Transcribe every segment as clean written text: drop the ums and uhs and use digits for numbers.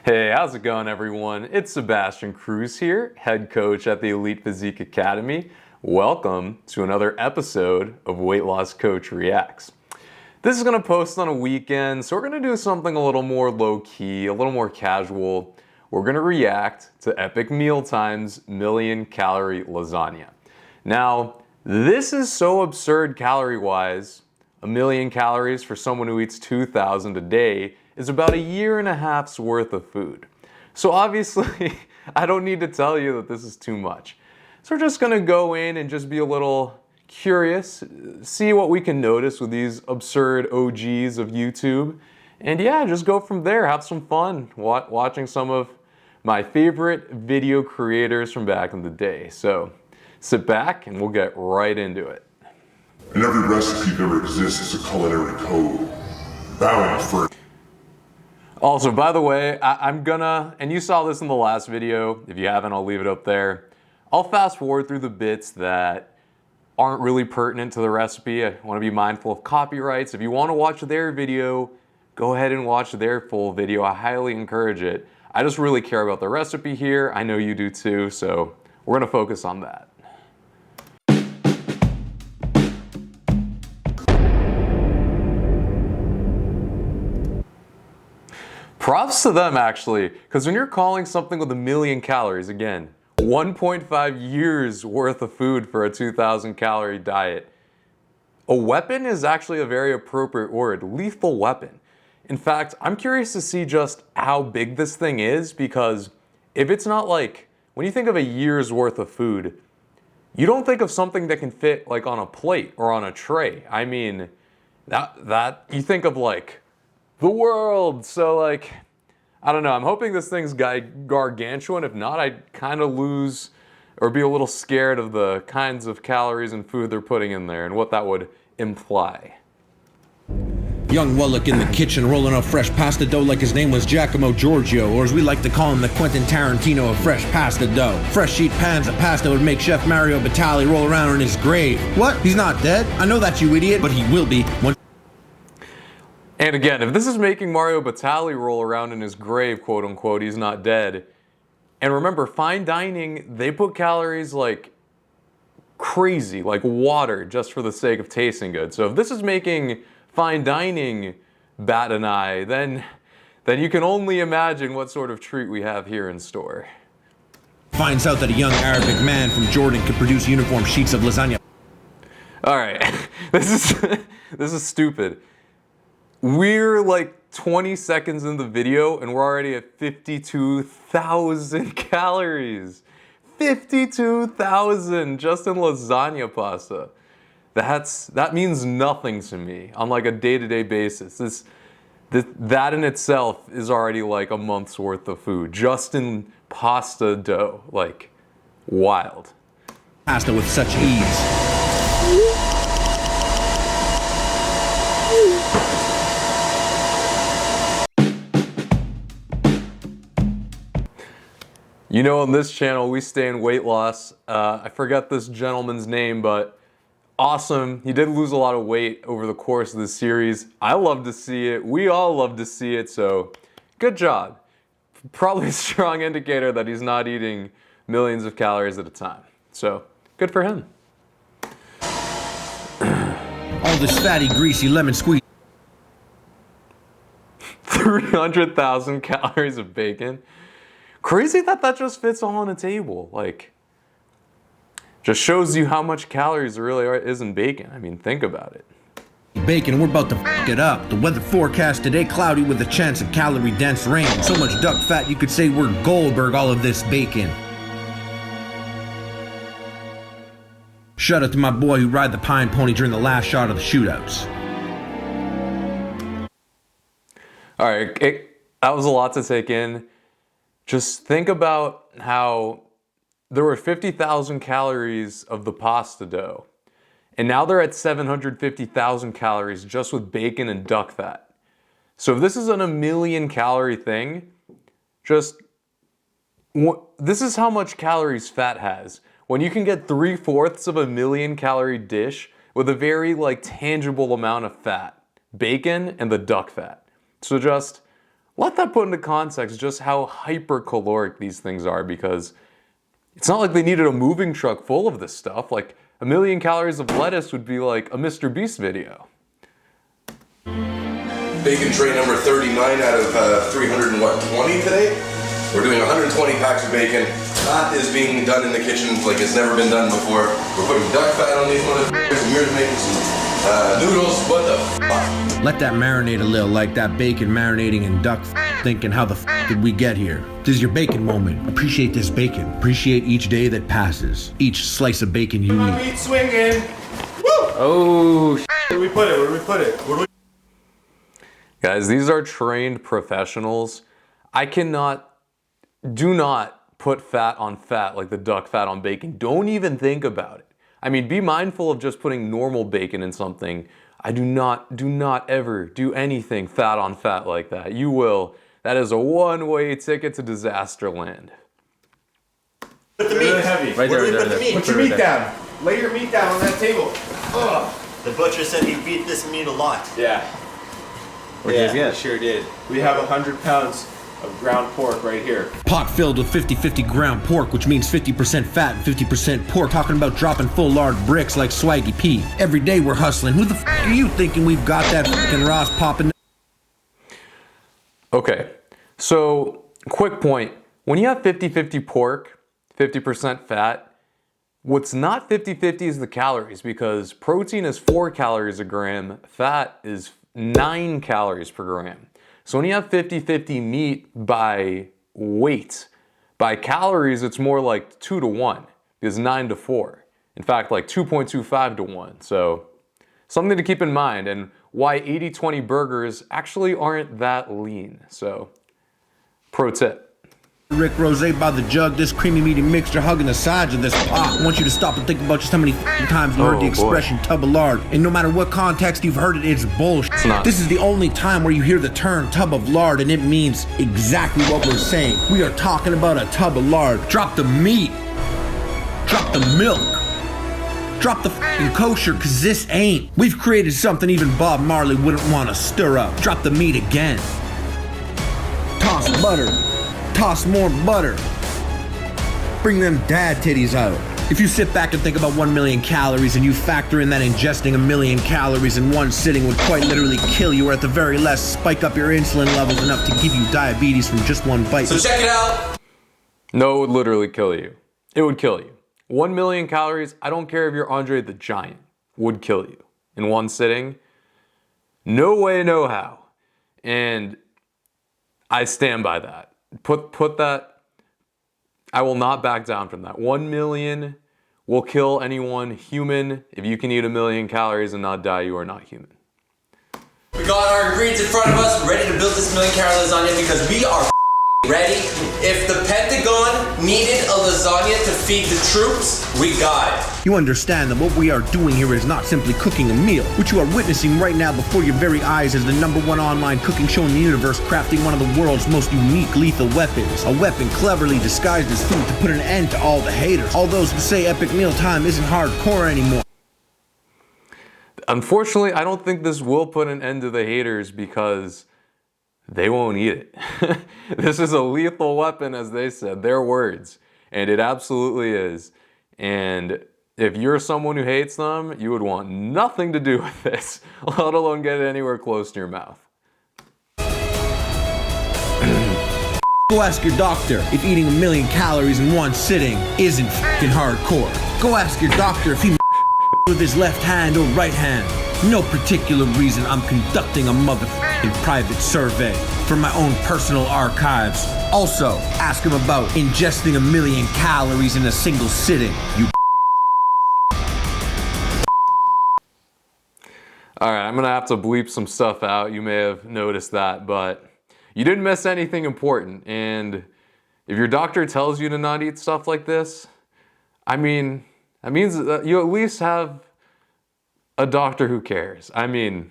Hey, how's it going everyone? It's Sebastian Cruz here, head coach at the Elite Physique Academy. Welcome to another episode of Weight Loss Coach Reacts. This is going to post on a weekend, so we're going to do something a little more low-key, a little more casual. We're going to react to Epic Mealtime's million-calorie lasagna. Now, this is so absurd calorie-wise. 1,000,000 calories for someone who eats 2,000 a day is about a year and a half's worth of food. So obviously, I don't need to tell you that this is too much. So we're just gonna go in and just be a little curious, see what we can notice with these absurd OGs of YouTube. And yeah, just go from there, have some fun watching some of my favorite video creators from back in the day. So sit back and we'll get right into it. In every recipe that ever exists is a culinary code, bound for... Also, by the way, I'm gonna, and you saw this in the last video, if you haven't, I'll leave it up there. I'll fast forward through the bits that aren't really pertinent to the recipe. I wanna be mindful of copyrights. If you wanna watch their video, go ahead and watch their full video. I highly encourage it. I just really care about the recipe here. I know you do too, so we're gonna focus on that. Props to them actually, because when you're calling something with 1,000,000 calories, again, 1.5 years worth of food for a 2,000 calorie diet, a weapon is actually a very appropriate word, lethal weapon. In fact, I'm curious to see just how big this thing is, because if it's not like, when you think of a year's worth of food, you don't think of something that can fit like on a plate or on a tray. I mean, that you think of like the world. So like, I don't know, I'm hoping this thing's gargantuan. If not, I'd kind of lose or be a little scared of the kinds of calories and food they're putting in there and what that would imply. Young Wallach in the kitchen rolling up fresh pasta dough like his name was Giacomo Giorgio, or as we like to call him, the Quentin Tarantino of fresh pasta dough. Fresh sheet pans of pasta would make Chef Mario Batali roll around in his grave. What? He's not dead? I know that, you idiot, but he will be once. And again, if this is making Mario Batali roll around in his grave, quote unquote, he's not dead. And remember, fine dining, they put calories like crazy, like water, just for the sake of tasting good. So if this is making fine dining bat an eye, then you can only imagine what sort of treat we have here in store. Finds out that a young Arabic man from Jordan could produce uniform sheets of lasagna. All right, this is stupid. We're like 20 seconds in the video and we're already at 52,000 calories. 52,000 just in lasagna pasta. That means nothing to me on like a day-to-day basis. That in itself is already like a month's worth of food just in pasta dough. Like, wild. Pasta with such ease. You know, on this channel, we stay in weight loss. I forget this gentleman's name, but awesome. He did lose a lot of weight over the course of this series. I love to see it. We all love to see it, so good job. Probably a strong indicator that he's not eating millions of calories at a time. So, good for him. All this fatty, greasy lemon squeeze. 300,000 calories of bacon. Crazy that just fits all on a table. Like, just shows you how much calories there really is in bacon. I mean, think about it. Bacon, we're about to f it up. The weather forecast today, cloudy with a chance of calorie-dense rain. So much duck fat, you could say we're Goldberg, all of this bacon. Shout out to my boy who ride the pine pony during the last shot of the shootouts. All right, that was a lot to take in. Just think about how there were 50,000 calories of the pasta dough, and now they're at 750,000 calories just with bacon and duck fat. So if this is an 1,000,000 calorie thing, this is how much calories fat has. When you can get 3/4 of a 1,000,000 calorie dish with a very like tangible amount of fat, bacon and the duck fat. So just let that put into context just how hypercaloric these things are, because it's not like they needed a moving truck full of this stuff. Like 1,000,000 calories of lettuce would be like a Mr. Beast video. Bacon tray number 39 out of 320 today. We're doing 120 packs of bacon. That is being done in the kitchen like it's never been done before. We're putting duck fat on these motherfuckers, and we're making some noodles. What the fuck? Let that marinate a little, like that bacon marinating in duck thinking, how the did we get here? This is your bacon moment. Appreciate this bacon. Appreciate each day that passes. Each slice of bacon you eat. Meat swinging. Woo! Oh, Where do we put it? Where do we put it? guys, these are trained professionals. Do not put fat on fat like the duck fat on bacon. Don't even think about it. I mean, be mindful of just putting normal bacon in something. I do not ever do anything fat on fat like that. You will. That is a one-way ticket to disaster land. Put the meat. Really heavy. Right there, Where do we right put the there. meat? Put your meat down. Lay your meat down on that table. Ugh. The butcher said he beat this meat a lot. Yeah. Where'd you get? Sure did. We have 100 pounds of ground pork right here. Pot filled with 50-50 ground pork, which means 50% fat and 50% pork. Talking about dropping full lard bricks like Swaggy P. Every day we're hustling. Who the are you thinking we've got that fucking Ross popping? Okay, so quick point. When you have 50-50 pork, 50% fat, what's not 50-50 is the calories, because protein is 4 calories a gram, fat is 9 calories per gram. So when you have 50-50 meat by weight, by calories, it's more like 2 to 1, because 9 to 4. In fact, like 2.25 to 1. So something to keep in mind, and why 80-20 burgers actually aren't that lean. So, pro tip. Rick Rosé by the jug, this creamy meaty mixture hugging the sides of this pot. I want you to stop and think about just how many times you heard the expression tub of lard. And no matter what context you've heard it, it's bullshit. It's not. This is the only time where you hear the term tub of lard and it means exactly what we're saying. We are talking about a tub of lard. Drop the meat. Drop the milk. Drop the f***ing kosher, cause this ain't. We've created something even Bob Marley wouldn't want to stir up. Drop the meat again. Toss butter. Toss more butter. Bring them dad titties out. If you sit back and think about 1,000,000 calories and you factor in that ingesting 1,000,000 calories in one sitting would quite literally kill you, or at the very least spike up your insulin levels enough to give you diabetes from just one bite. So check it out. No, it would literally kill you. It would kill you. 1,000,000 calories, I don't care if you're Andre the Giant, would kill you in one sitting. No way, no how. And I stand by that. Put that, I will not back down from that. 1,000,000 will kill anyone human. If you can eat 1,000,000 calories and not die, you are not human. We got our ingredients in front of us, ready to build this 1,000,000 calorie lasagna because we are ready. If the Pentagon needed a lasagna to feed the troops, we got it. You understand that what we are doing here is not simply cooking a meal. What you are witnessing right now before your very eyes is the #1 online cooking show in the universe, crafting one of the world's most unique lethal weapons. A weapon cleverly disguised as food to put an end to all the haters. All those who say epic mealtime isn't hardcore anymore. Unfortunately, I don't think this will put an end to the haters, because they won't eat it. This is a lethal weapon, as they said, their words. And it absolutely is. And if you're someone who hates them, you would want nothing to do with this, let alone get it anywhere close to your mouth. Go ask your doctor if eating 1,000,000 calories in one sitting isn't f***ing hardcore. Go ask your doctor if he with his left hand or right hand. No particular reason I'm conducting a motherfucking private survey for my own personal archives. Also, ask him about ingesting 1,000,000 calories in a single sitting. You All right, I'm gonna have to bleep some stuff out. You may have noticed that, but you didn't miss anything important. And if your doctor tells you to not eat stuff like this, I mean, that means that you at least have a doctor who cares. I mean,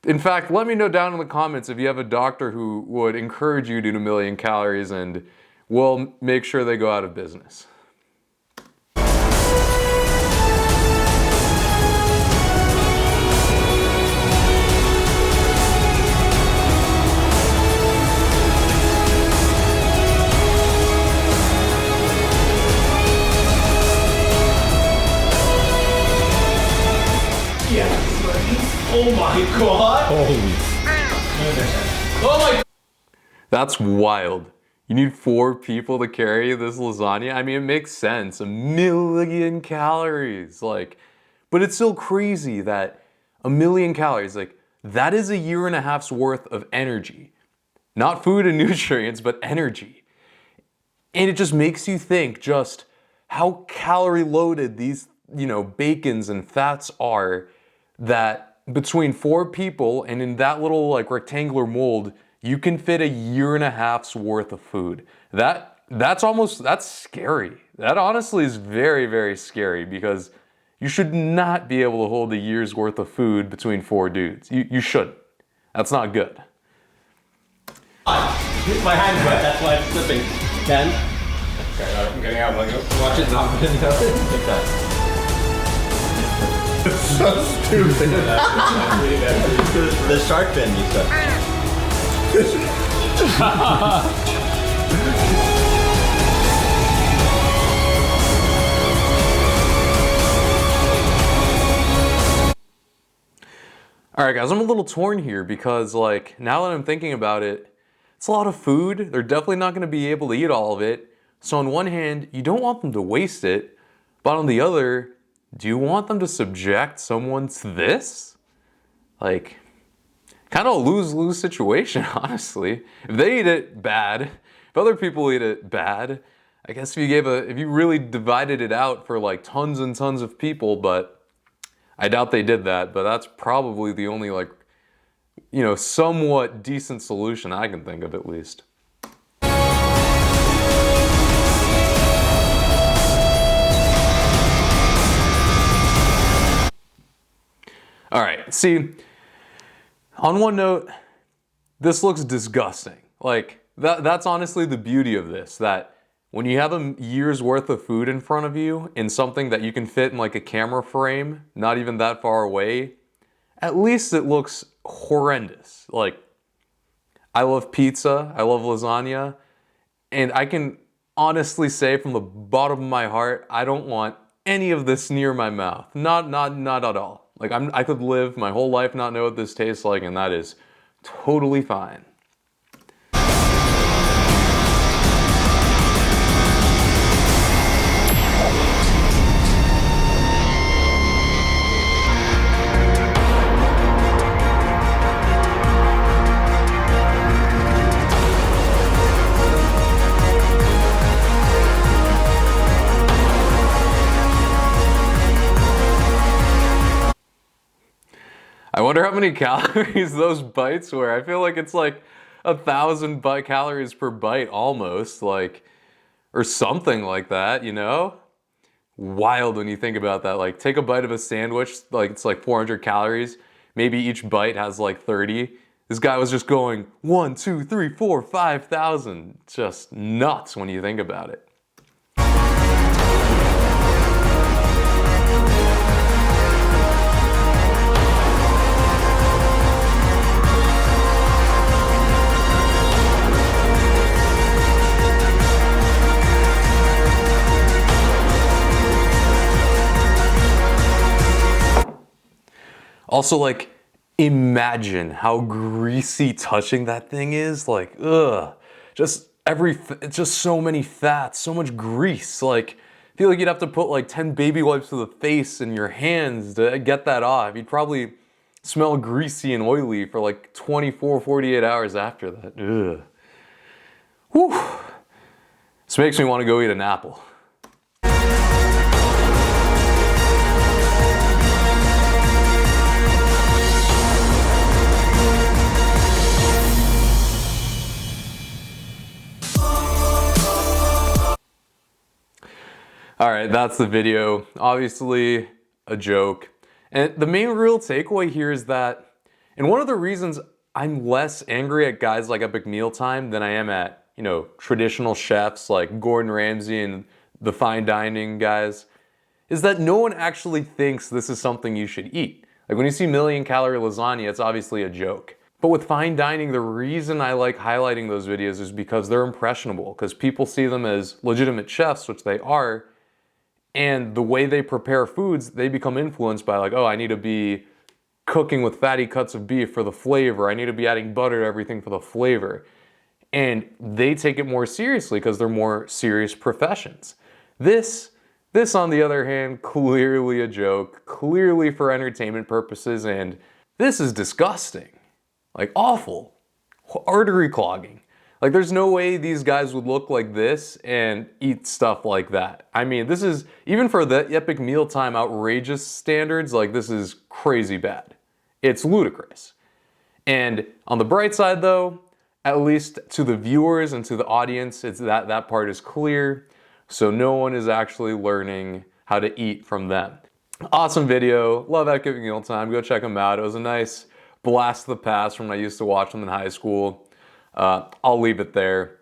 in fact, let me know down in the comments if you have a doctor who would encourage you to eat 1,000,000 calories, and will make sure they go out of business. my god! Holy. Oh my. That's wild. You need 4 people to carry this lasagna? I mean, it makes sense. 1,000,000 calories. Like, but it's still crazy that 1,000,000 calories, like, that is a year and a half's worth of energy. Not food and nutrients, but energy. And it just makes you think just how calorie loaded these, bacons and fats are, that between 4 people and in that little like rectangular mold, you can fit a year and a half's worth of food. That's scary. That honestly is very, very scary, because you should not be able to hold a year's worth of food between 4 dudes. You shouldn't. That's not good. My hand's wet, that's why it's slipping. Ken? Okay, I'm getting out. Like, watch it not getting out. Like that. So stupid. The shark fin you said. All right, guys, I'm a little torn here because, like, now that I'm thinking about it, it's a lot of food. They're definitely not going to be able to eat all of it. So on one hand, you don't want them to waste it, but on the other, do you want them to subject someone to this? Like, kind of a lose-lose situation, honestly. If they eat it, bad. If other people eat it, bad. I guess if you really divided it out for like tons and tons of people, but I doubt they did that, but that's probably the only somewhat decent solution I can think of, at least. All right, see, on one note, this looks disgusting. Like, that's honestly the beauty of this, that when you have a year's worth of food in front of you in something that you can fit in like a camera frame, not even that far away, at least it looks horrendous. Like, I love pizza, I love lasagna, and I can honestly say from the bottom of my heart, I don't want any of this near my mouth. Not at all. Like, I could live my whole life not know what this tastes like, and that is totally fine. I wonder how many calories those bites were. I feel like it's like 1,000 calories per bite almost, like, or something like that, Wild when you think about that. Like, take a bite of a sandwich, like it's like 400 calories. Maybe each bite has like 30. This guy was just going 1, 2, 3, 4, 5,000. Just nuts when you think about it. Also, like, imagine how greasy touching that thing is. Like, ugh. It's just so many fats, so much grease. Like, I feel like you'd have to put like 10 baby wipes to the face and your hands to get that off. You'd probably smell greasy and oily for like 24, 48 hours after that. Ugh. Whew. This makes me want to go eat an apple. All right, that's the video. Obviously a joke. And the main real takeaway here is that, and one of the reasons I'm less angry at guys like Epic Mealtime than I am at, traditional chefs like Gordon Ramsay and the fine dining guys, is that no one actually thinks this is something you should eat. Like, when you see 1,000,000-calorie lasagna, it's obviously a joke. But with fine dining, the reason I like highlighting those videos is because they're impressionable, because people see them as legitimate chefs, which they are, and the way they prepare foods, they become influenced by like, oh, I need to be cooking with fatty cuts of beef for the flavor. I need to be adding butter to everything for the flavor. And they take it more seriously because they're more serious professions. This on the other hand, clearly a joke, clearly for entertainment purposes, and this is disgusting. Like awful. Artery clogging. Like there's no way these guys would look like this and eat stuff like that. I mean, this is, even for the epic mealtime outrageous standards, like this is crazy bad. It's ludicrous. And on the bright side though, at least to the viewers and to the audience, it's that part is clear. So no one is actually learning how to eat from them. Awesome video. Love Epic Mealtime. Go check them out. It was a nice blast of the past from when I used to watch them in high school. I'll leave it there.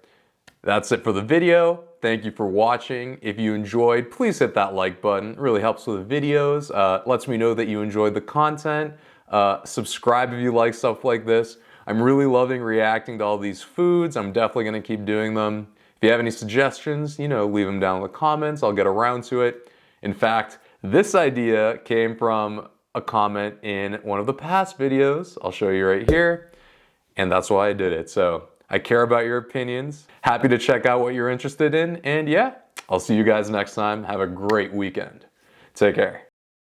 That's it for the video. Thank you for watching. If you enjoyed, please hit that like button. It really helps with the videos. Lets me know that you enjoyed the content. Subscribe if you like stuff like this. I'm really loving reacting to all these foods. I'm definitely gonna keep doing them. If you have any suggestions, you know, leave them down in the comments. I'll get around to it. In fact, this idea came from a comment in one of the past videos. I'll show you right here. And that's why I did it. So I care about your opinions. Happy to check out what you're interested in. And yeah, I'll see you guys next time. Have a great weekend. Take care.